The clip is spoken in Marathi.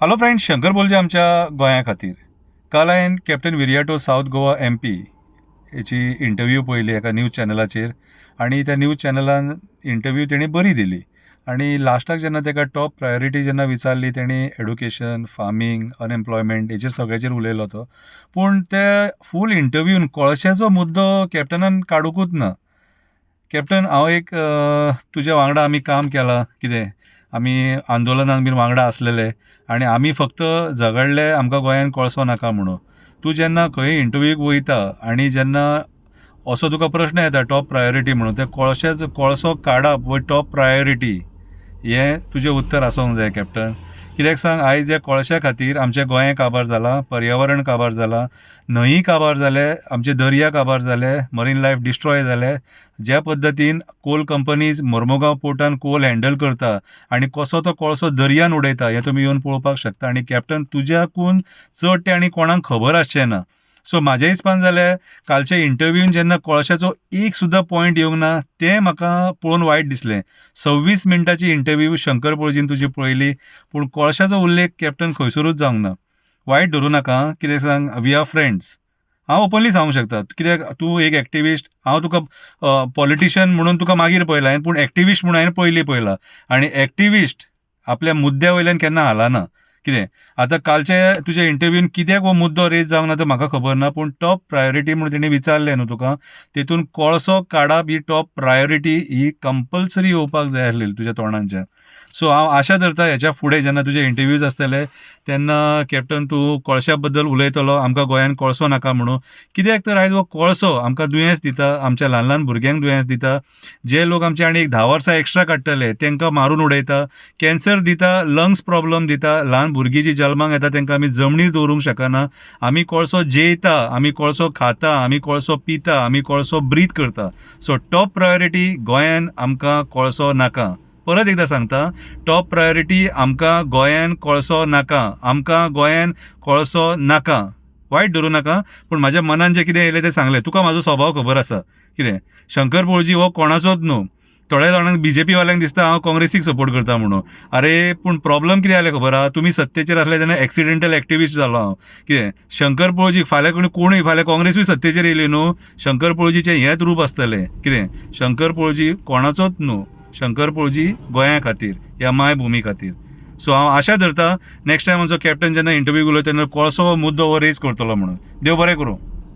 हॅलो फ्रेंड्स, शंकर बोलचे आमच्या गोंया खातीर. काल हांवें captain Viriato south Goa MP हेची इंटरव्यू पळयली एका न्यूज चॅनलाचेर. आनी त्या न्यूज चॅनलान इंटरव्यू तेणी बरी दिली. आनी लास्टाक जेन्ना ताका टॉप प्रायोरिटी जेन्ना विचारली, तेणी एड्युकेशन, फार्मींग, अनएम्प्लॉयमेंट हेचेर सगळ्याचेर उलयलो तो. पूण ते फूल इंटरव्यून कोळशाचो मुद्दो कॅप्टनान काडूंकूच ना. कॅप्टन, हांव एक तुज्या वांगडा आमी काम केलां, कितें आमी आंदोलनान बीन वांगडा आसलेले आनी आमी फक्त झगडले आमकां गोंयान कोळसो नाका म्हणून. तूं जेन्ना खंय इंटरव्यूक वयता आनी जेन्ना असो तुका प्रश्न येता टॉप प्रायोरिटी म्हणून, ते कोळसो काडप हो टॉप प्रायोरिटी, हें तुजें उत्तर आसूंक जाय कॅप्टन. कित्याक सांग, आयज ह्या कोळशा खातीर आमचें गोंय काबार जालां, पर्यावरण काबार जालां, न्हंयी काबार जाले, आमचे दर्या काबार जाले, मरीन लायफ डिस्ट्रॉय जाले. ज्या पद्दतीन कोल कंपनीज मोर्मुगांव पोर्टान कोल हँडल करता आनी कसो तो कोळसो दर्यान उडयता हें तुमी येवन पळोवपाक शकता. आनी कॅप्टन, तुज्याकून चड तें आनी कोणाक खबर आसचें ना. सो म्हाज्या हिसपान जाल्यार कालच्या इंटरव्यून जेन्ना कोळशाचो एक सुद्दां पॉयंट येवंक ना, तें म्हाका पळोवन वायट दिसलें. 26 मिनटाची इंटरव्यू शंकर पळजीन तुजी पळयली, पूण कोळशाचो उल्लेख कॅप्टन खंयसरूच जावंक ना. वायट धरूं नाका, कित्याक सांग, वी आर फ्रेंड्स. हांव ओपनली सांगूंक शकता, कित्याक तूं एक एक्टिविस्ट. हांव तुका पॉलिटिशियन म्हणून तुका मागीर पळयलां हांवें, पूण एक्टिविस्ट म्हणून हांवें पयलीं पळयलां. आनी एक्टिविस्ट आपल्या मुद्द्या वयल्यान केन्ना हालना. कितें आतां कालच्या तुज्या इंटरव्यून कित्याक हो मुद्दो रेज जावंक ना तो म्हाका खबर ना, पूण टॉप प्रायोरिटी म्हणून तेणी विचारलें न्हू तुका, तेतून कोळसो काडप ही टॉप प्रायोरिटी ही कंपल्सरी येवपाक जाय आसलेली तुज्या तोंडांच्यान. सो हांव आशा धरतां हेच्या फुडें जेन्ना तुजे इंटरव्यूज आसतले तेन्ना कॅप्टन तूं कोळशा बद्दल उलयतलो, आमकां गोंयान कोळसो नाका म्हणून. कित्याक तर आयज हो कोळसो आमकां दुयेंस दिता, आमच्या ल्हान ल्हान भुरग्यांक दुयेंस दिता. जे लोक आमचे आनी एक 10 वर्सां एक्स्ट्रा काडटले तांकां मारून उडयता, कॅन्सर दिता, लंग्स प्रॉब्लम दिता, ल्हान भुरगीं जीं जल्माक येता तांकां आमी जमनीर दवरूंक शकना. आमी कोळसो जेयता, आमी कोळसो खाता, आमी कोळसो पिता, आमी कोळसो ब्रीथ करता. सो टॉप प्रायोरिटी गोंयान आमकां कोळसो नाका. परत एकदां सांगता, टॉप प्रायोरिटी आमकां गोंयान कोळसो नाका. आमकां गोंयान कोळसो नाका. वायट धरूं नाका, पूण म्हाज्या मनान जें कितें येयलें तें सांगलें. तुका म्हाजो स्वभाव खबर आसा. कितें शंकर पळजी हो कोणाचोच न्हू. थोड्या जाणांक BJP वाल्यांक दिसता हांव काँग्रेसीक सपोर्ट करता म्हणून. अरे पूण प्रॉब्लम कितें जालें खबर आहा, तुमी सत्तेचेर आसले तेन्ना एक्सिडेंटल एक्टिविस्ट जालो हांव. कितें शंकर पळजी फाल्यां कोणूय फाल्यां काँग्रेसूय सत्तेचेर येयली न्हू, शंकर पळजीचें हेंच रूप आसतलें. कितें शंकर पळजी कोणाचोच न्हू, शंकर पळजी गोंया खातीर, ह्या मायभुमी खातीर. सो हांव आशा धरतां नेक्स्ट टायम आमचो कॅप्टन जेन्ना इंटरव्यू उलयता तेन्ना कोळसो मुद्दो हो रेज करतलो म्हणून. देव बरें करूं.